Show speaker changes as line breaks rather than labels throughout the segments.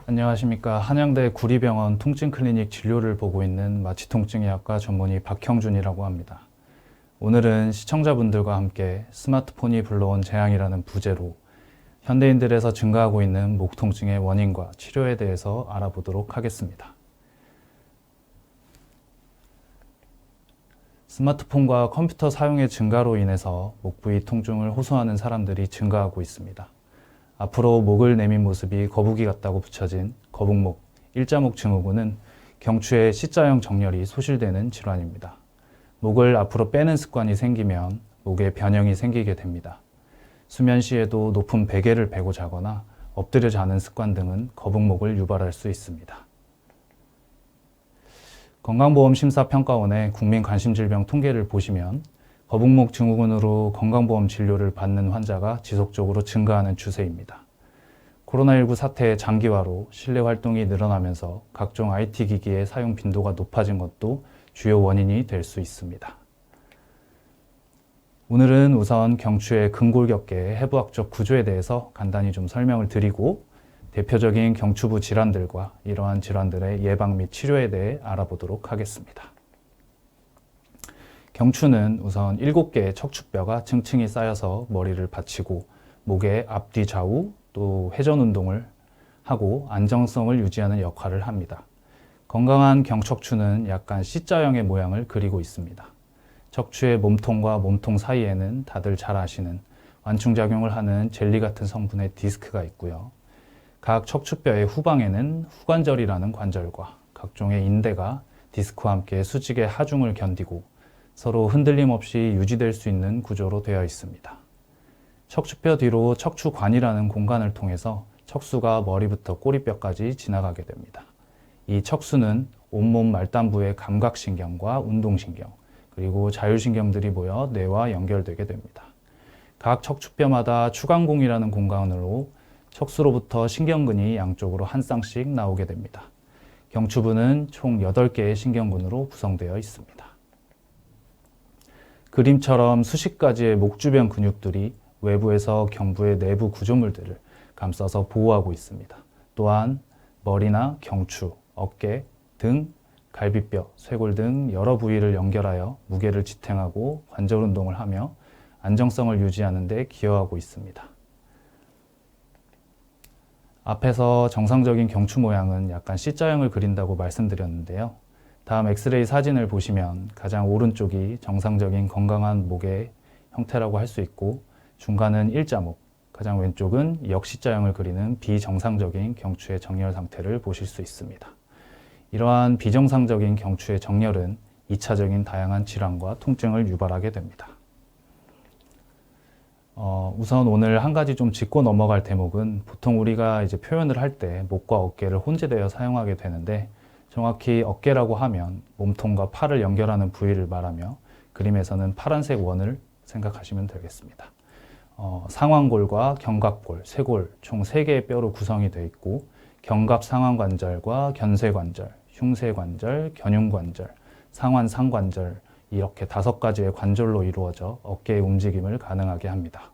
안녕하십니까. 한양대 구리병원 통증클리닉 진료를 보고 있는 마취통증의학과 전문의 박형준이라고 합니다. 오늘은 시청자분들과 함께 스마트폰이 불러온 재앙이라는 부제로 현대인들에서 증가하고 있는 목 통증의 원인과 치료에 대해서 알아보도록 하겠습니다. 스마트폰과 컴퓨터 사용의 증가로 인해서 목 부위 통증을 호소하는 사람들이 증가하고 있습니다. 앞으로 목을 내민 모습이 거북이 같다고 붙여진 거북목, 일자목 증후군은 경추의 C자형 정렬이 소실되는 질환입니다. 목을 앞으로 빼는 습관이 생기면 목에 변형이 생기게 됩니다. 수면 시에도 높은 베개를 베고 자거나 엎드려 자는 습관 등은 거북목을 유발할 수 있습니다. 건강보험심사평가원의 국민관심질병 통계를 보시면 거북목 증후군으로 건강보험 진료를 받는 환자가 지속적으로 증가하는 추세입니다. 코로나19 사태의 장기화로 실내 활동이 늘어나면서 각종 IT 기기의 사용 빈도가 높아진 것도 주요 원인이 될 수 있습니다. 오늘은 우선 경추의 근골격계의 해부학적 구조에 대해서 간단히 좀 설명을 드리고 대표적인 경추부 질환들과 이러한 질환들의 예방 및 치료에 대해 알아보도록 하겠습니다. 경추는 우선 7개의 척추뼈가 층층이 쌓여서 머리를 받치고 목의 앞뒤 좌우 또 회전 운동을 하고 안정성을 유지하는 역할을 합니다. 건강한 경척추는 약간 C자형의 모양을 그리고 있습니다. 척추의 몸통과 몸통 사이에는 다들 잘 아시는 완충작용을 하는 젤리 같은 성분의 디스크가 있고요. 각 척추뼈의 후방에는 후관절이라는 관절과 각종의 인대가 디스크와 함께 수직의 하중을 견디고 서로 흔들림 없이 유지될 수 있는 구조로 되어 있습니다. 척추뼈 뒤로 척추관이라는 공간을 통해서 척수가 머리부터 꼬리뼈까지 지나가게 됩니다. 이 척수는 온몸 말단부의 감각신경과 운동신경, 그리고 자율신경들이 모여 뇌와 연결되게 됩니다. 각 척추뼈마다 추간공이라는 공간으로 척수로부터 신경근이 양쪽으로 한 쌍씩 나오게 됩니다. 경추부는 총 8개의 신경근으로 구성되어 있습니다. 그림처럼 수십 가지의 목 주변 근육들이 외부에서 경부의 내부 구조물들을 감싸서 보호하고 있습니다. 또한 머리나 경추, 어깨, 등, 갈비뼈, 쇄골 등 여러 부위를 연결하여 무게를 지탱하고 관절 운동을 하며 안정성을 유지하는 데 기여하고 있습니다. 앞에서 정상적인 경추 모양은 약간 C자형을 그린다고 말씀드렸는데요. 다음 엑스레이 사진을 보시면 가장 오른쪽이 정상적인 건강한 목의 형태라고 할 수 있고 중간은 일자목, 가장 왼쪽은 역C자형을 그리는 비정상적인 경추의 정렬 상태를 보실 수 있습니다. 이러한 비정상적인 경추의 정렬은 2차적인 다양한 질환과 통증을 유발하게 됩니다. 우선 오늘 한 가지 좀 짚고 넘어갈 대목은 보통 우리가 이제 표현을 할 때 목과 어깨를 혼재되어 사용하게 되는데 정확히 어깨라고 하면 몸통과 팔을 연결하는 부위를 말하며 그림에서는 파란색 원을 생각하시면 되겠습니다. 상완골과 견갑골, 쇄골 총 3개의 뼈로 구성이 되어 있고 견갑 상완관절과 견쇄관절, 흉쇄관절, 견흉관절, 상완상관절 이렇게 5가지의 관절로 이루어져 어깨의 움직임을 가능하게 합니다.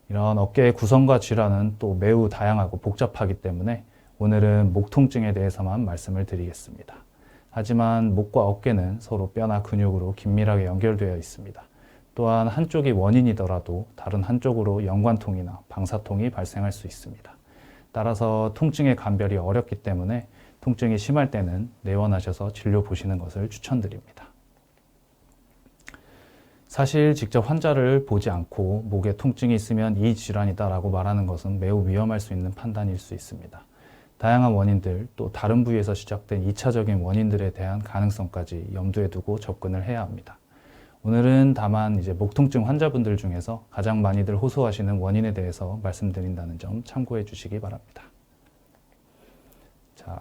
이런 어깨의 구성과 질환은 또 매우 다양하고 복잡하기 때문에 오늘은 목 통증에 대해서만 말씀을 드리겠습니다. 하지만 목과 어깨는 서로 뼈나 근육으로 긴밀하게 연결되어 있습니다. 또한 한쪽이 원인이더라도 다른 한쪽으로 연관통이나 방사통이 발생할 수 있습니다. 따라서 통증의 감별이 어렵기 때문에 통증이 심할 때는 내원하셔서 진료 보시는 것을 추천드립니다. 사실 직접 환자를 보지 않고 목에 통증이 있으면 이 질환이다라고 말하는 것은 매우 위험할 수 있는 판단일 수 있습니다. 다양한 원인들, 또 다른 부위에서 시작된 2차적인 원인들에 대한 가능성까지 염두에 두고 접근을 해야 합니다. 오늘은 다만 이제 목 통증 환자분들 중에서 가장 많이들 호소하시는 원인에 대해서 말씀드린다는 점 참고해 주시기 바랍니다. 자,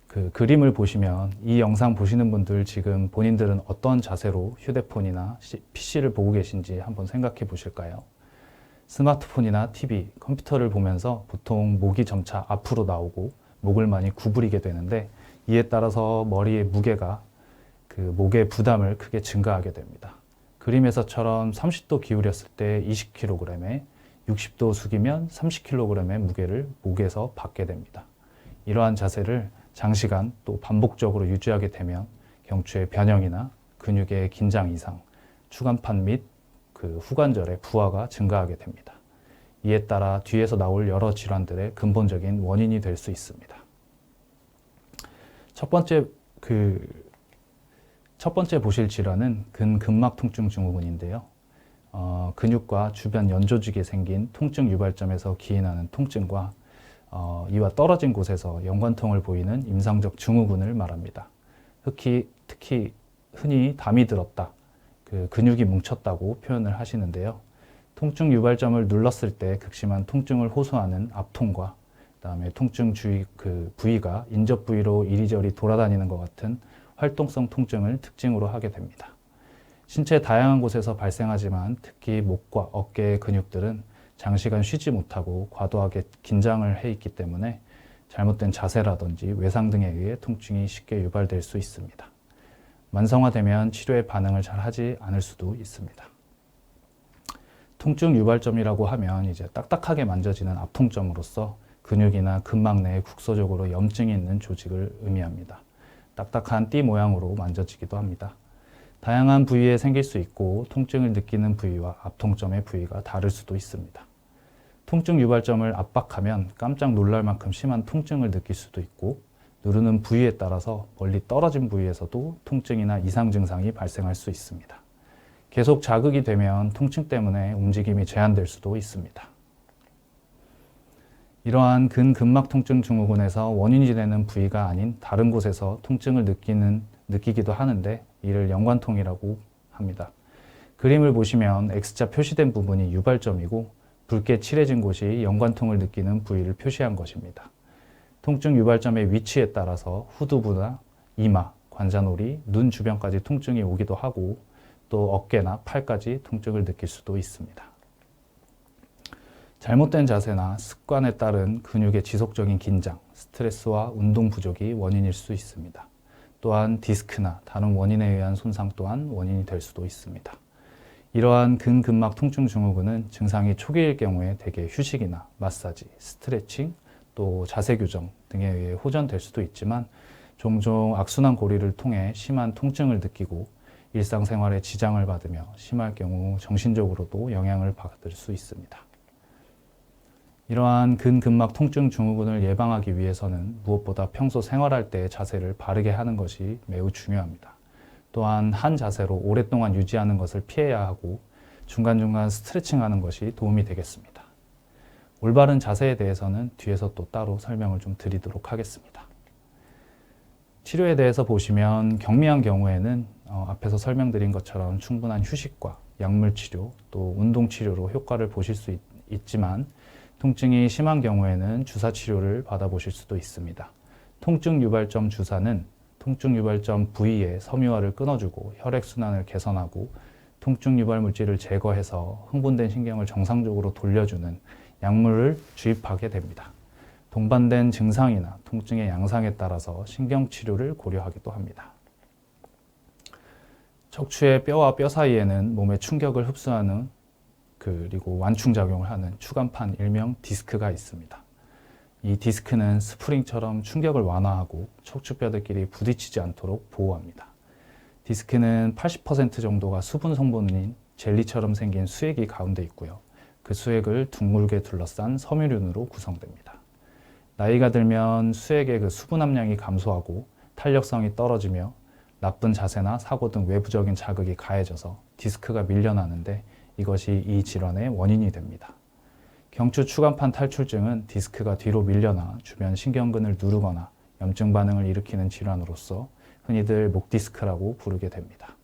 그 그림을 보시면 이 영상 보시는 분들 지금 본인들은 어떤 자세로 휴대폰이나 PC를 보고 계신지 한번 생각해 보실까요? 스마트폰이나 TV, 컴퓨터를 보면서 보통 목이 점차 앞으로 나오고 목을 많이 구부리게 되는데 이에 따라서 머리의 무게가 그 목의 부담을 크게 증가하게 됩니다. 그림에서처럼 30도 기울였을 때 20kg에 60도 숙이면 30kg의 무게를 목에서 받게 됩니다. 이러한 자세를 장시간 또 반복적으로 유지하게 되면 경추의 변형이나 근육의 긴장 이상, 추간판 및 그 후관절의 부하가 증가하게 됩니다. 이에 따라 뒤에서 나올 여러 질환들의 근본적인 원인이 될 수 있습니다. 첫 번째 보실 질환은 근근막 통증 증후군인데요. 근육과 주변 연조직에 생긴 통증 유발점에서 기인하는 통증과 이와 떨어진 곳에서 연관통을 보이는 임상적 증후군을 말합니다. 특히 흔히 담이 들었다, 근육이 뭉쳤다고 표현을 하시는데요. 통증 유발점을 눌렀을 때 극심한 통증을 호소하는 압통과 그다음에 통증 부위가 인접 부위로 이리저리 돌아다니는 것 같은 활동성 통증을 특징으로 하게 됩니다. 신체 다양한 곳에서 발생하지만 특히 목과 어깨의 근육들은 장시간 쉬지 못하고 과도하게 긴장을 해 있기 때문에 잘못된 자세라든지 외상 등에 의해 통증이 쉽게 유발될 수 있습니다. 만성화되면 치료에 반응을 잘 하지 않을 수도 있습니다. 통증 유발점이라고 하면 이제 딱딱하게 만져지는 압통점으로서 근육이나 근막 내에 국소적으로 염증이 있는 조직을 의미합니다. 딱딱한 띠 모양으로 만져지기도 합니다. 다양한 부위에 생길 수 있고 통증을 느끼는 부위와 압통점의 부위가 다를 수도 있습니다. 통증 유발점을 압박하면 깜짝 놀랄 만큼 심한 통증을 느낄 수도 있고 누르는 부위에 따라서 멀리 떨어진 부위에서도 통증이나 이상 증상이 발생할 수 있습니다. 계속 자극이 되면 통증 때문에 움직임이 제한될 수도 있습니다. 이러한 근근막 통증 증후군에서 원인이 되는 부위가 아닌 다른 곳에서 통증을 느끼기도 하는데 이를 연관통이라고 합니다. 그림을 보시면 X자 표시된 부분이 유발점이고 붉게 칠해진 곳이 연관통을 느끼는 부위를 표시한 것입니다. 통증 유발점의 위치에 따라서 후두부나 이마, 관자놀이, 눈 주변까지 통증이 오기도 하고 또 어깨나 팔까지 통증을 느낄 수도 있습니다. 잘못된 자세나 습관에 따른 근육의 지속적인 긴장, 스트레스와 운동 부족이 원인일 수 있습니다. 또한 디스크나 다른 원인에 의한 손상 또한 원인이 될 수도 있습니다. 이러한 근근막 통증 증후군은 증상이 초기일 경우에 대개 휴식이나 마사지, 스트레칭, 또 자세 교정 등에 의해 호전될 수도 있지만 종종 악순환 고리를 통해 심한 통증을 느끼고 일상생활에 지장을 받으며 심할 경우 정신적으로도 영향을 받을 수 있습니다. 이러한 근근막 통증 증후군을 예방하기 위해서는 무엇보다 평소 생활할 때 자세를 바르게 하는 것이 매우 중요합니다. 또한 한 자세로 오랫동안 유지하는 것을 피해야 하고 중간중간 스트레칭하는 것이 도움이 되겠습니다. 올바른 자세에 대해서는 뒤에서 또 따로 설명을 좀 드리도록 하겠습니다. 치료에 대해서 보시면 경미한 경우에는 앞에서 설명드린 것처럼 충분한 휴식과 약물 치료 또 운동 치료로 효과를 보실 수 있지만 통증이 심한 경우에는 주사 치료를 받아보실 수도 있습니다. 통증 유발점 주사는 통증 유발점 부위의 섬유화를 끊어주고 혈액순환을 개선하고 통증 유발 물질을 제거해서 흥분된 신경을 정상적으로 돌려주는 약물을 주입하게 됩니다. 동반된 증상이나 통증의 양상에 따라서 신경치료를 고려하기도 합니다. 척추의 뼈와 뼈 사이에는 몸의 충격을 흡수하는 그리고 완충작용을 하는 추간판 일명 디스크가 있습니다. 이 디스크는 스프링처럼 충격을 완화하고 척추뼈들끼리 부딪히지 않도록 보호합니다. 디스크는 80% 정도가 수분 성분인 젤리처럼 생긴 수액이 가운데 있고요. 그 수액을 둥글게 둘러싼 섬유륜으로 구성됩니다. 나이가 들면 수액의 그 수분 함량이 감소하고 탄력성이 떨어지며 나쁜 자세나 사고 등 외부적인 자극이 가해져서 디스크가 밀려나는데 이것이 이 질환의 원인이 됩니다. 경추 추간판 탈출증은 디스크가 뒤로 밀려나 주변 신경근을 누르거나 염증 반응을 일으키는 질환으로서 흔히들 목 디스크라고 부르게 됩니다.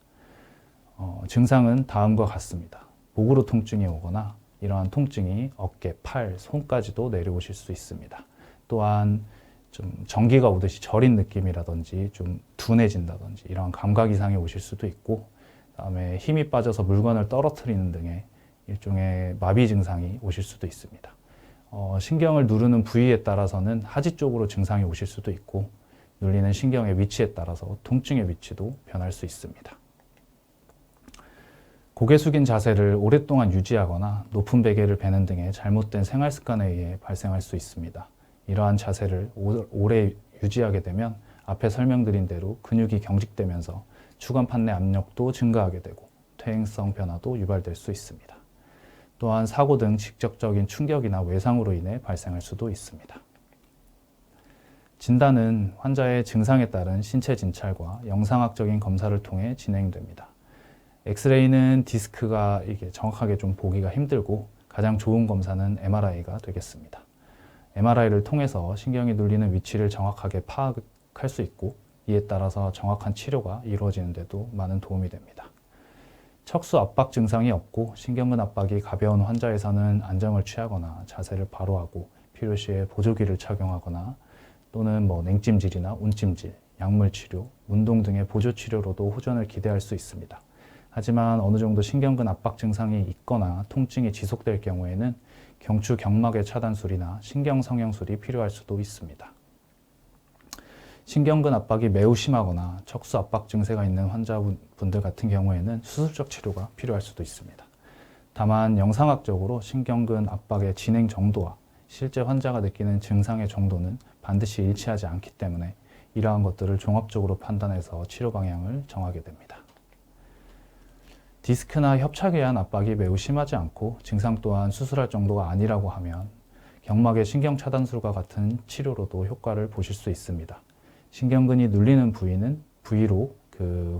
증상은 다음과 같습니다. 목으로 통증이 오거나 이러한 통증이 어깨, 팔, 손까지도 내려오실 수 있습니다. 또한 좀 전기가 오듯이 저린 느낌이라든지 좀 둔해진다든지 이러한 감각 이상이 오실 수도 있고 그다음에 힘이 빠져서 물건을 떨어뜨리는 등의 일종의 마비 증상이 오실 수도 있습니다. 신경을 누르는 부위에 따라서는 하지 쪽으로 증상이 오실 수도 있고 눌리는 신경의 위치에 따라서 통증의 위치도 변할 수 있습니다. 고개 숙인 자세를 오랫동안 유지하거나 높은 베개를 베는 등의 잘못된 생활 습관에 의해 발생할 수 있습니다. 이러한 자세를 오래 유지하게 되면 앞에 설명드린 대로 근육이 경직되면서 추간판 내 압력도 증가하게 되고 퇴행성 변화도 유발될 수 있습니다. 또한 사고 등 직접적인 충격이나 외상으로 인해 발생할 수도 있습니다. 진단은 환자의 증상에 따른 신체 진찰과 영상학적인 검사를 통해 진행됩니다. 엑스레이는 디스크가 이게 정확하게 좀 보기가 힘들고 가장 좋은 검사는 MRI가 되겠습니다. MRI를 통해서 신경이 눌리는 위치를 정확하게 파악할 수 있고 이에 따라서 정확한 치료가 이루어지는 데도 많은 도움이 됩니다. 척수 압박 증상이 없고 신경근 압박이 가벼운 환자에서는 안정을 취하거나 자세를 바로 하고 필요시에 보조기를 착용하거나 또는 냉찜질이나 온찜질, 약물 치료, 운동 등의 보조 치료로도 호전을 기대할 수 있습니다. 하지만 어느 정도 신경근 압박 증상이 있거나 통증이 지속될 경우에는 경추 경막의 차단술이나 신경성형술이 필요할 수도 있습니다. 신경근 압박이 매우 심하거나 척수 압박 증세가 있는 환자분들 같은 경우에는 수술적 치료가 필요할 수도 있습니다. 다만 영상학적으로 신경근 압박의 진행 정도와 실제 환자가 느끼는 증상의 정도는 반드시 일치하지 않기 때문에 이러한 것들을 종합적으로 판단해서 치료 방향을 정하게 됩니다. 디스크나 협착에 의한 압박이 매우 심하지 않고 증상 또한 수술할 정도가 아니라고 하면 경막의 신경차단술과 같은 치료로도 효과를 보실 수 있습니다. 신경근이 눌리는 부위로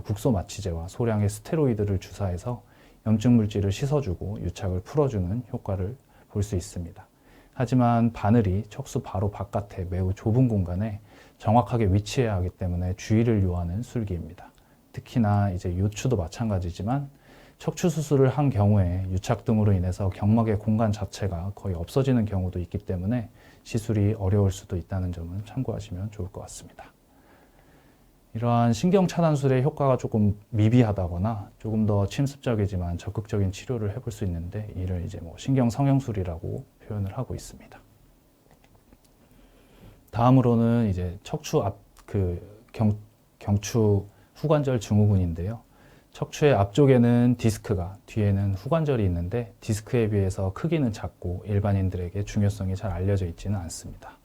국소 마취제와 소량의 스테로이드를 주사해서 염증 물질을 씻어주고 유착을 풀어주는 효과를 볼 수 있습니다. 하지만 바늘이 척수 바로 바깥에 매우 좁은 공간에 정확하게 위치해야 하기 때문에 주의를 요하는 술기입니다. 특히나 요추도 마찬가지지만 척추 수술을 한 경우에 유착 등으로 인해서 경막의 공간 자체가 거의 없어지는 경우도 있기 때문에 시술이 어려울 수도 있다는 점은 참고하시면 좋을 것 같습니다. 이러한 신경차단술의 효과가 조금 미비하다거나 조금 더 침습적이지만 적극적인 치료를 해볼 수 있는데 이를 신경성형술이라고 표현을 하고 있습니다. 다음으로는 척추 경추 후관절 증후군인데요. 척추의 앞쪽에는 디스크가, 뒤에는 후관절이 있는데 디스크에 비해서 크기는 작고 일반인들에게 중요성이 잘 알려져 있지는 않습니다.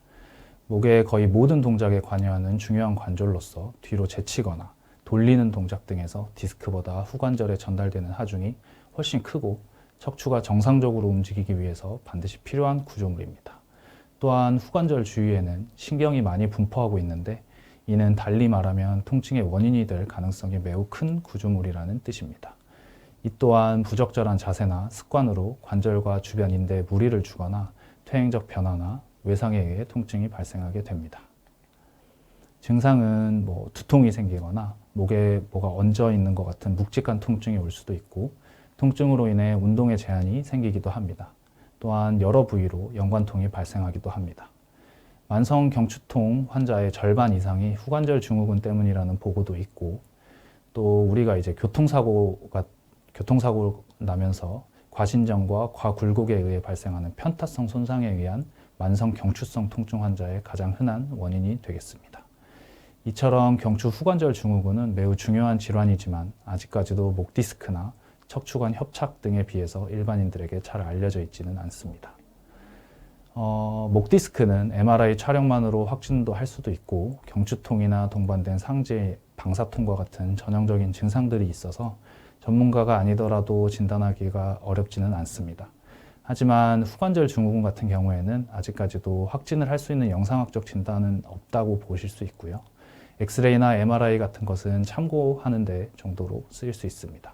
목의 거의 모든 동작에 관여하는 중요한 관절로서 뒤로 제치거나 돌리는 동작 등에서 디스크보다 후관절에 전달되는 하중이 훨씬 크고 척추가 정상적으로 움직이기 위해서 반드시 필요한 구조물입니다. 또한 후관절 주위에는 신경이 많이 분포하고 있는데 이는 달리 말하면 통증의 원인이 될 가능성이 매우 큰 구조물이라는 뜻입니다. 이 또한 부적절한 자세나 습관으로 관절과 주변 인대에 무리를 주거나 퇴행적 변화나 외상에 의해 통증이 발생하게 됩니다. 증상은 두통이 생기거나 목에 뭐가 얹어 있는 것 같은 묵직한 통증이 올 수도 있고 통증으로 인해 운동에 제한이 생기기도 합니다. 또한 여러 부위로 연관통이 발생하기도 합니다. 만성 경추통 환자의 절반 이상이 후관절 증후군 때문이라는 보고도 있고 또 우리가 교통사고 나면서 과신전과 과굴곡에 의해 발생하는 편타성 손상에 의한 만성 경추성 통증 환자의 가장 흔한 원인이 되겠습니다. 이처럼 경추 후관절 증후군은 매우 중요한 질환이지만 아직까지도 목 디스크나 척추관 협착 등에 비해서 일반인들에게 잘 알려져 있지는 않습니다. 목 디스크는 MRI 촬영만으로 확진도 할 수도 있고 경추통이나 동반된 상제, 방사통과 같은 전형적인 증상들이 있어서 전문가가 아니더라도 진단하기가 어렵지는 않습니다. 하지만 후관절 증후군 같은 경우에는 아직까지도 확진을 할 수 있는 영상학적 진단은 없다고 보실 수 있고요. 엑스레이나 MRI 같은 것은 참고하는 데 정도로 쓰일 수 있습니다.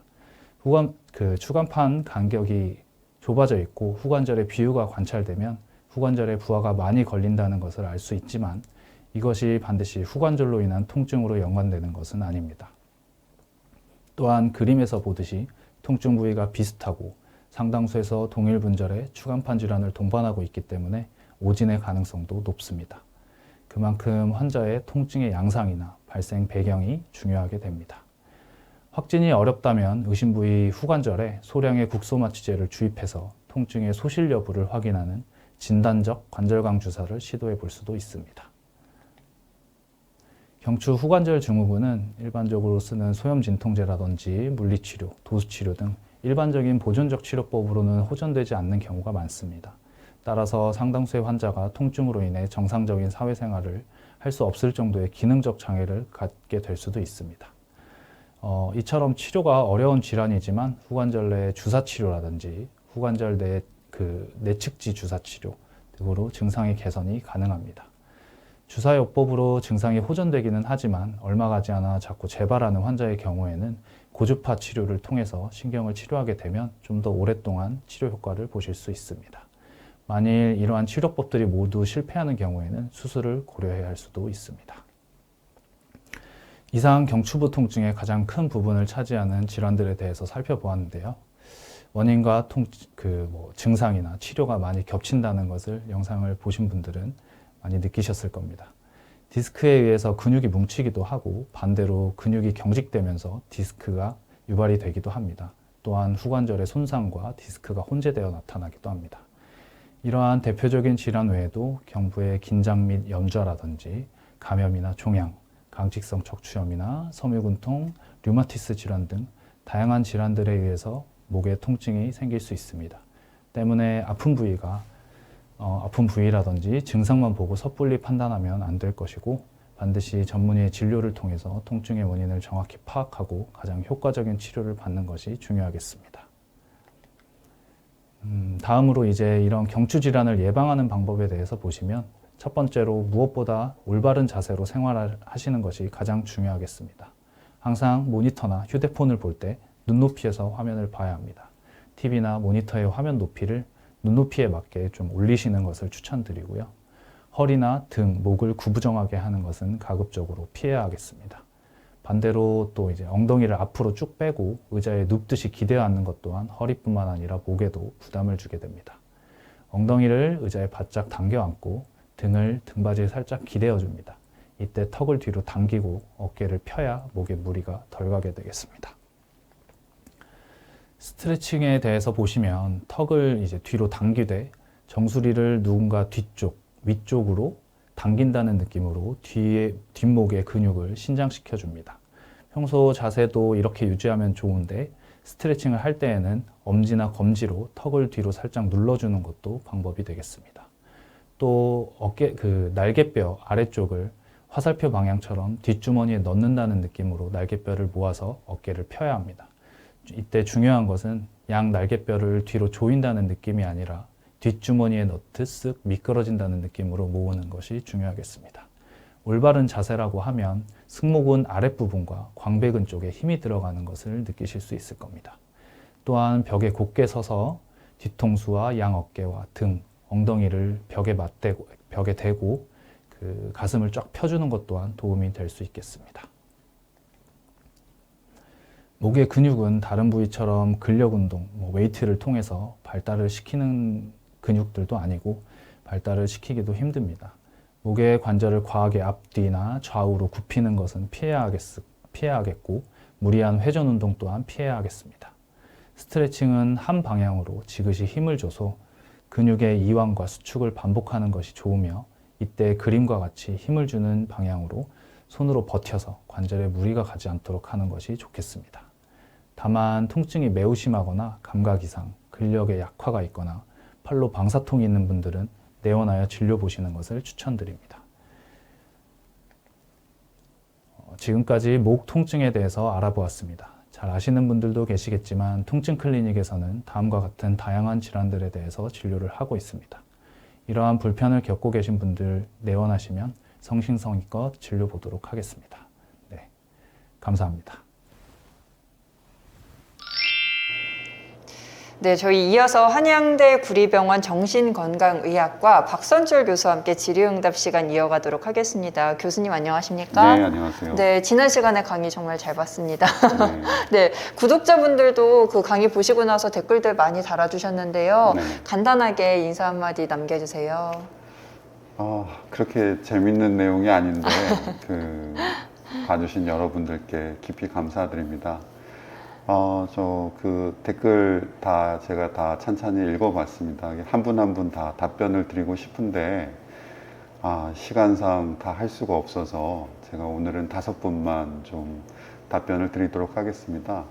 추간판 간격이 좁아져 있고 후관절의 비유가 관찰되면 후관절에 부하가 많이 걸린다는 것을 알 수 있지만 이것이 반드시 후관절로 인한 통증으로 연관되는 것은 아닙니다. 또한 그림에서 보듯이 통증 부위가 비슷하고 상당수에서 동일 분절에 추간판 질환을 동반하고 있기 때문에 오진의 가능성도 높습니다. 그만큼 환자의 통증의 양상이나 발생 배경이 중요하게 됩니다. 확진이 어렵다면 의심 부위 후관절에 소량의 국소마취제를 주입해서 통증의 소실 여부를 확인하는 진단적 관절강 주사를 시도해 볼 수도 있습니다. 경추 후관절 증후군은 일반적으로 쓰는 소염 진통제라든지 물리치료, 도수치료 등 일반적인 보존적 치료법으로는 호전되지 않는 경우가 많습니다. 따라서 상당수의 환자가 통증으로 인해 정상적인 사회생활을 할 수 없을 정도의 기능적 장애를 갖게 될 수도 있습니다. 이처럼 치료가 어려운 질환이지만 후관절 내 주사 치료라든지 후관절 내 내측지 주사 치료 등으로 증상의 개선이 가능합니다. 주사요법으로 증상이 호전되기는 하지만 얼마 가지 않아 자꾸 재발하는 환자의 경우에는 고주파 치료를 통해서 신경을 치료하게 되면 좀 더 오랫동안 치료 효과를 보실 수 있습니다. 만일 이러한 치료법들이 모두 실패하는 경우에는 수술을 고려해야 할 수도 있습니다. 이상 경추부 통증의 가장 큰 부분을 차지하는 질환들에 대해서 살펴보았는데요. 원인과 증상이나 치료가 많이 겹친다는 것을 영상을 보신 분들은 많이 느끼셨을 겁니다. 디스크에 의해서 근육이 뭉치기도 하고 반대로 근육이 경직되면서 디스크가 유발이 되기도 합니다. 또한 후관절의 손상과 디스크가 혼재되어 나타나기도 합니다. 이러한 대표적인 질환 외에도 경부의 긴장 및 염좌라든지 감염이나 종양, 강직성 척추염이나 섬유근통, 류마티스 질환 등 다양한 질환들에 의해서 목에 통증이 생길 수 있습니다. 때문에 아픈 부위라든지 증상만 보고 섣불리 판단하면 안 될 것이고 반드시 전문의의 진료를 통해서 통증의 원인을 정확히 파악하고 가장 효과적인 치료를 받는 것이 중요하겠습니다. 다음으로 이제 이런 경추 질환을 예방하는 방법에 대해서 보시면 첫 번째로 무엇보다 올바른 자세로 생활하시는 것이 가장 중요하겠습니다. 항상 모니터나 휴대폰을 볼 때 눈높이에서 화면을 봐야 합니다. TV나 모니터의 화면 높이를 눈높이에 맞게 좀 올리시는 것을 추천드리고요. 허리나 등, 목을 구부정하게 하는 것은 가급적으로 피해야 하겠습니다. 반대로 또 이제 엉덩이를 앞으로 쭉 빼고 의자에 눕듯이 기대어 앉는 것 또한 허리뿐만 아니라 목에도 부담을 주게 됩니다. 엉덩이를 의자에 바짝 당겨 앉고 등을 등받이에 살짝 기대어 줍니다. 이때 턱을 뒤로 당기고 어깨를 펴야 목에 무리가 덜 가게 되겠습니다. 스트레칭에 대해서 보시면 턱을 이제 뒤로 당기되 정수리를 누군가 뒤쪽, 위쪽으로 당긴다는 느낌으로 뒷목의 근육을 신장시켜 줍니다. 평소 자세도 이렇게 유지하면 좋은데 스트레칭을 할 때에는 엄지나 검지로 턱을 뒤로 살짝 눌러주는 것도 방법이 되겠습니다. 또 날개뼈 아래쪽을 화살표 방향처럼 뒷주머니에 넣는다는 느낌으로 날개뼈를 모아서 어깨를 펴야 합니다. 이때 중요한 것은 양 날개뼈를 뒤로 조인다는 느낌이 아니라 뒷주머니에 넣듯 쓱 미끄러진다는 느낌으로 모으는 것이 중요하겠습니다. 올바른 자세라고 하면 승모근 아랫부분과 광배근 쪽에 힘이 들어가는 것을 느끼실 수 있을 겁니다. 또한 벽에 곧게 서서 뒤통수와 양 어깨와 등, 엉덩이를 벽에 대고 가슴을 쫙 펴주는 것 또한 도움이 될 수 있겠습니다. 목의 근육은 다른 부위처럼 근력 운동, 웨이트를 통해서 발달을 시키는 근육들도 아니고 발달을 시키기도 힘듭니다. 목의 관절을 과하게 앞뒤나 좌우로 굽히는 것은 피해야 하겠고 무리한 회전 운동 또한 피해야 하겠습니다. 스트레칭은 한 방향으로 지그시 힘을 줘서 근육의 이완과 수축을 반복하는 것이 좋으며 이때 그림과 같이 힘을 주는 방향으로 손으로 버텨서 관절에 무리가 가지 않도록 하는 것이 좋겠습니다. 다만 통증이 매우 심하거나 감각 이상, 근력에 약화가 있거나 팔로 방사통이 있는 분들은 내원하여 진료 보시는 것을 추천드립니다. 지금까지 목 통증에 대해서 알아보았습니다. 잘 아시는 분들도 계시겠지만 통증 클리닉에서는 다음과 같은 다양한 질환들에 대해서 진료를 하고 있습니다. 이러한 불편을 겪고 계신 분들 내원하시면 성심성의껏 진료 보도록 하겠습니다. 네, 감사합니다.
네, 저희 이어서 한양대 구리병원 정신건강의학과 박선철 교수와 함께 질의응답 시간 이어가도록 하겠습니다. 교수님 안녕하십니까?
네, 안녕하세요.
네, 지난 시간에 강의 정말 잘 봤습니다. 네, 구독자분들도 그 강의 보시고 나서 댓글들 많이 달아주셨는데요.
네.
간단하게 인사 한마디 남겨주세요.
그렇게 재밌는 내용이 아닌데 봐주신 여러분들께 깊이 감사드립니다. 댓글 제가 다 찬찬히 읽어봤습니다. 한 분 한 분 다 답변을 드리고 싶은데, 시간상 다 할 수가 없어서 제가 오늘은 5분만 좀 답변을 드리도록 하겠습니다.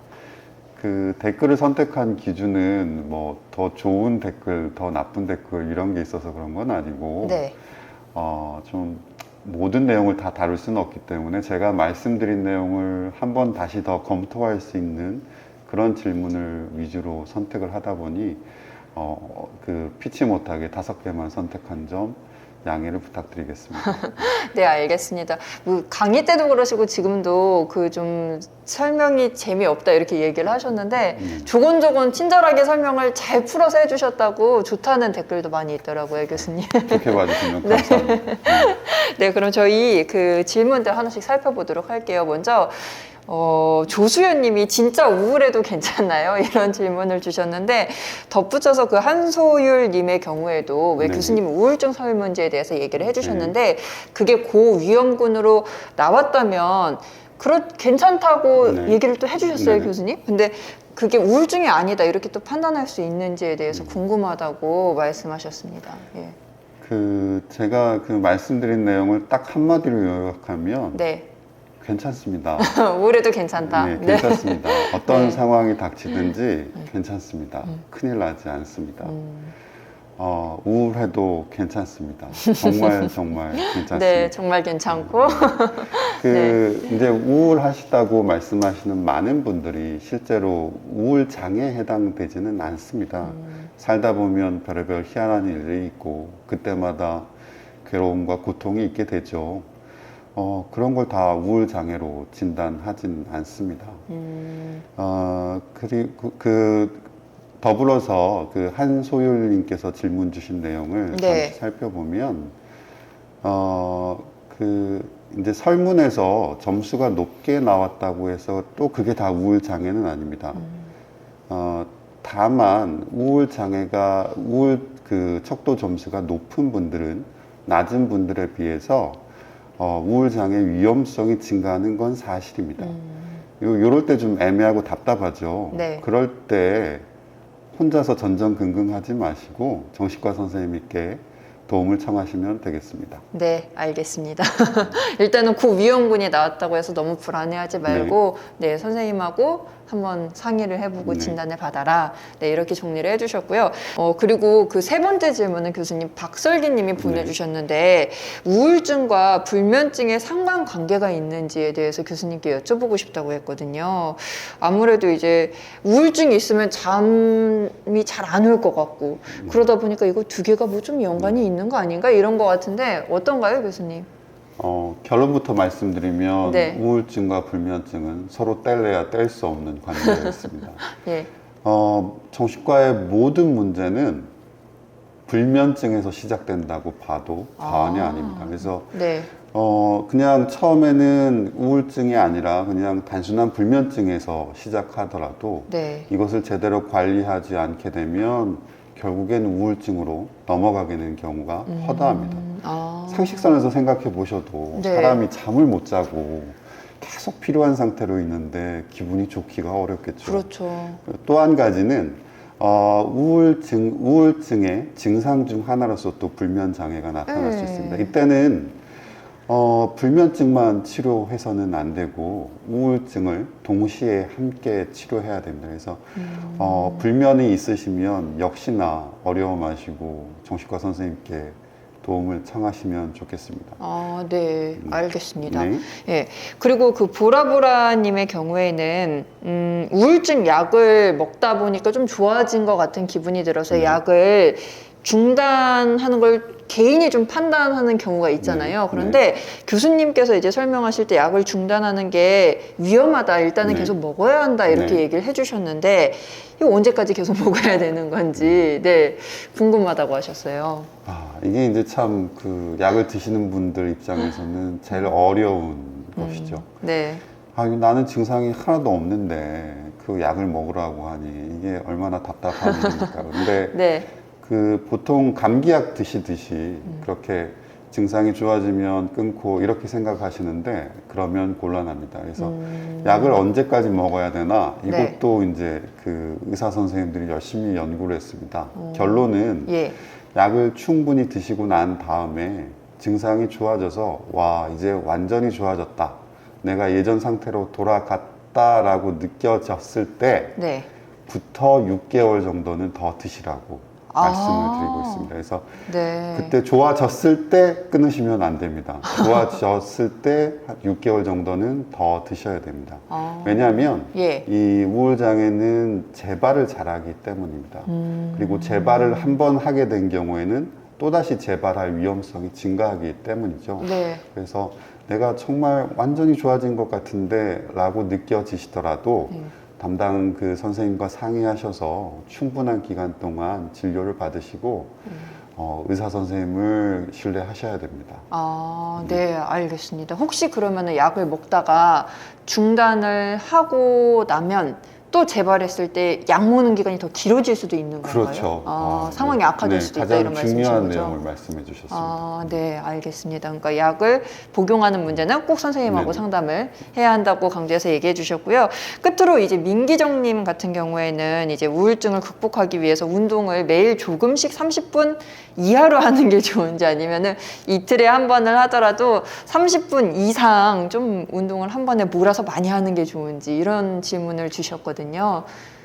그 댓글을 선택한 기준은 뭐 더 좋은 댓글, 더 나쁜 댓글 이런 게 있어서 그런 건 아니고
네.
좀 모든 내용을 다 다룰 수는 없기 때문에 제가 말씀드린 내용을 한 번 다시 더 검토할 수 있는 그런 질문을 위주로 선택을 하다 보니 그 피치 못하게 5개만 선택한 점 양해를 부탁드리겠습니다.
네, 알겠습니다. 뭐 강의 때도 그러시고 지금도 그 좀 설명이 재미없다 이렇게 얘기를 하셨는데 조곤조곤 친절하게 설명을 잘 풀어서 해주셨다고 좋다는 댓글도 많이 있더라고요, 교수님.
좋게 봐주시면 감사합니다.
네, 그럼 저희 그 질문들 하나씩 살펴보도록 할게요. 먼저 조수연 님이 진짜 우울해도 괜찮나요? 이런 질문을 주셨는데 덧붙여서 그 한소율 님의 경우에도 왜
네.
교수님 우울증 설문지에 대해서 얘기를 해주셨는데 그게 고위험군으로 나왔다면 괜찮다고
네.
얘기를 또 해주셨어요,
네네.
교수님. 근데 그게 우울증이 아니다 이렇게 또 판단할 수 있는지에 대해서 궁금하다고 말씀하셨습니다. 예.
제가 그 말씀드린 내용을 딱 한마디로 요약하면
네.
괜찮습니다.
우울해도 괜찮다.
네, 괜찮습니다. 어떤
네.
상황이 닥치든지 괜찮습니다. 큰일 나지 않습니다. 우울해도 괜찮습니다. 정말 괜찮습니다.
네, 정말 괜찮고.
이제 우울하시다고 말씀하시는 많은 분들이 실제로 우울장애에 해당되지는 않습니다. 살다 보면 별의별 희한한 일이 있고 그때마다 괴로움과 고통이 있게 되죠. 그런 걸 다 우울장애로 진단하진 않습니다. 그리고 더불어서 그 한소율님께서 질문 주신 내용을
네.
잠시 살펴보면, 이제 설문에서 점수가 높게 나왔다고 해서 또 그게 다 우울장애는 아닙니다. 다만 우울장애가 척도 점수가 높은 분들은 낮은 분들에 비해서 우울장애 위험성이 증가하는 건 사실입니다. 요럴 때 좀 애매하고 답답하죠.
네.
그럴 때 혼자서 전전긍긍하지 마시고 정신과 선생님께 도움을 청하시면 되겠습니다.
네, 알겠습니다. 일단은 고위험군이 나왔다고 해서 너무 불안해하지 말고, 네, 선생님하고 한번 상의를 해보고
네.
진단을 받아라. 네, 이렇게 정리를 해주셨고요. 그리고 그 세 번째 질문은 교수님 박설기 님이 보내주셨는데, 우울증과 불면증의 상관관계가 있는지에 대해서 교수님께 여쭤보고 싶다고 했거든요. 아무래도 이제 우울증이 있으면 잠이 잘 안 올 것 같고, 그러다 보니까 이거 두 개가 뭐 좀 연관이 있는 거 아닌가? 이런 것 같은데, 어떤가요, 교수님?
결론부터 말씀드리면
네.
우울증과 불면증은 서로 뗄래야 뗄 수 없는 관계가 있습니다.
예.
정신과의 모든 문제는 불면증에서 시작된다고 봐도 과언이 아닙니다. 그래서
네.
그냥 처음에는 우울증이 아니라 그냥 단순한 불면증에서 시작하더라도
네.
이것을 제대로 관리하지 않게 되면 결국엔 우울증으로 넘어가게 되는 경우가 허다합니다. 상식선에서 생각해 보셔도
네.
사람이 잠을 못 자고 계속 필요한 상태로 있는데 기분이 좋기가 어렵겠죠.
그렇죠.
또 한 가지는 우울증의 증상 중 하나로서 또 불면 장애가 나타날 수 있습니다. 이때는 불면증만 치료해서는 안 되고 우울증을 동시에 함께 치료해야 됩니다. 그래서 불면이 있으시면 역시나 어려워마시고 정신과 선생님께 도움을 청하시면 좋겠습니다.
네, 알겠습니다.
네.
예. 그리고 그 보라보라님의 경우에는, 우울증 약을 먹다 보니까 좀 좋아진 것 같은 기분이 들어서 약을 중단하는 걸 개인이 좀 판단하는 경우가 있잖아요. 그런데 교수님께서 이제 설명하실 때 약을 중단하는 게 위험하다. 일단은 계속 먹어야 한다. 이렇게 얘기를 해주셨는데, 이거 언제까지 계속 먹어야 되는 건지, 네, 궁금하다고 하셨어요.
이게 이제 참 그 약을 드시는 분들 입장에서는 제일 어려운 것이죠.
네.
나는 증상이 하나도 없는데 그 약을 먹으라고 하니 이게 얼마나 답답한 일입니까? 근데
네.
보통 감기약 드시듯이 그렇게 증상이 좋아지면 끊고 이렇게 생각하시는데 그러면 곤란합니다. 그래서 약을 언제까지 먹어야 되나 이것도 이제 그 의사 선생님들이 열심히 연구를 했습니다. 결론은 약을 충분히 드시고 난 다음에 증상이 좋아져서 와 이제 완전히 좋아졌다. 내가 예전 상태로 돌아갔다 먹었다라고 느껴졌을
네.
때부터 6개월 정도는 더 드시라고 말씀을 드리고 있습니다. 그래서
네.
그때 좋아졌을 때 끊으시면 안 됩니다. 좋아졌을 때 한 6개월 정도는 더 드셔야 됩니다. 왜냐하면
예.
이 우울장애는 재발을 잘하기 때문입니다. 그리고 재발을 한 번 하게 된 경우에는 또다시 재발할 위험성이 증가하기 때문이죠.
네.
그래서 내가 정말 완전히 좋아진 것 같은데 라고 느껴지시더라도 담당 그 선생님과 상의하셔서 충분한 기간 동안 진료를 받으시고 의사 선생님을 신뢰하셔야 됩니다.
네, 알겠습니다. 혹시 그러면 약을 먹다가 중단을 하고 나면 또 재발했을 때 약 먹는 기간이 더 길어질 수도 있는 건가요?
그렇죠.
상황이 악화될 수도 있다 이런 말씀이신
가장
거죠?
중요한 내용을 말씀해 주셨습니다.
네, 알겠습니다. 그러니까 약을 복용하는 문제는 꼭 선생님하고
네네.
상담을 해야 한다고 강조해서 얘기해 주셨고요. 끝으로 이제 민기정님 같은 경우에는 이제 우울증을 극복하기 위해서 운동을 매일 조금씩 30분 이하로 하는 게 좋은지 아니면은 이틀에 한 번을 하더라도 30분 이상 좀 운동을 한 번에 몰아서 많이 하는 게 좋은지 이런 질문을 주셨거든요.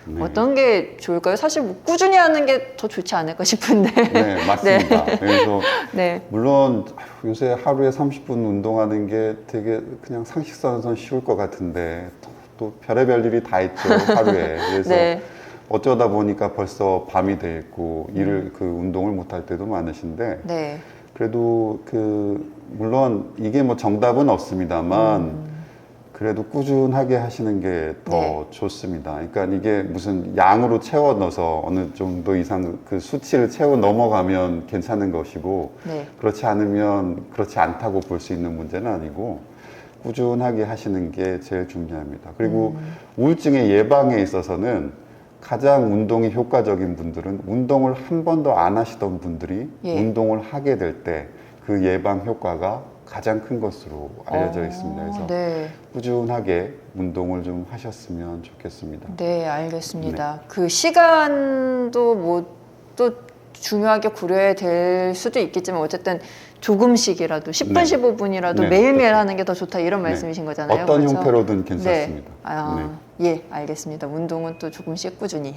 네.
어떤 게 좋을까요? 사실 뭐 꾸준히 하는 게 더 좋지 않을까 싶은데.
네, 맞습니다. 그래서
네.
물론 요새 하루에 30분 운동하는 게 되게 그냥 상식선에선 쉬울 것 같은데 또 별의별 일이 다 있죠, 하루에. 그래서
네.
어쩌다 보니까 벌써 밤이 돼 있고 일을 그 운동을 못 할 때도 많으신데
네.
그래도 물론 이게 뭐 정답은 없습니다만 그래도 꾸준하게 하시는 게 더
네.
좋습니다. 그러니까 이게 무슨 양으로 채워 넣어서 어느 정도 이상 그 수치를 채워 넘어가면 괜찮은 것이고
네.
그렇지 않으면 그렇지 않다고 볼 수 있는 문제는 아니고 꾸준하게 하시는 게 제일 중요합니다. 그리고 우울증의 예방에 있어서는 가장 운동이 효과적인 분들은 운동을 한 번도 안 하시던 분들이
예.
운동을 하게 될 때 그 예방 효과가 가장 큰 것으로 알려져 있습니다. 그래서
네.
꾸준하게 운동을 좀 하셨으면 좋겠습니다.
네, 알겠습니다. 그 시간도 뭐 또 중요하게 고려해야 될 수도 있겠지만 어쨌든 조금씩이라도 10분,
네.
15분이라도
네,
매일매일
그렇죠.
하는 게 더 좋다 이런
네.
말씀이신 거잖아요.
어떤
그렇죠?
형태로든 괜찮습니다.
예, 알겠습니다. 운동은 또 조금씩 꾸준히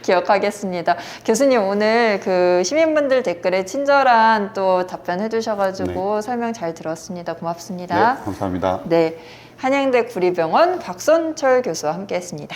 기억하겠습니다. 교수님 오늘 그 시민분들 댓글에 친절한 또 답변해 주셔가지고 설명 잘 들었습니다. 고맙습니다.
네, 감사합니다.
네, 한양대 구리병원 박선철 교수와 함께했습니다.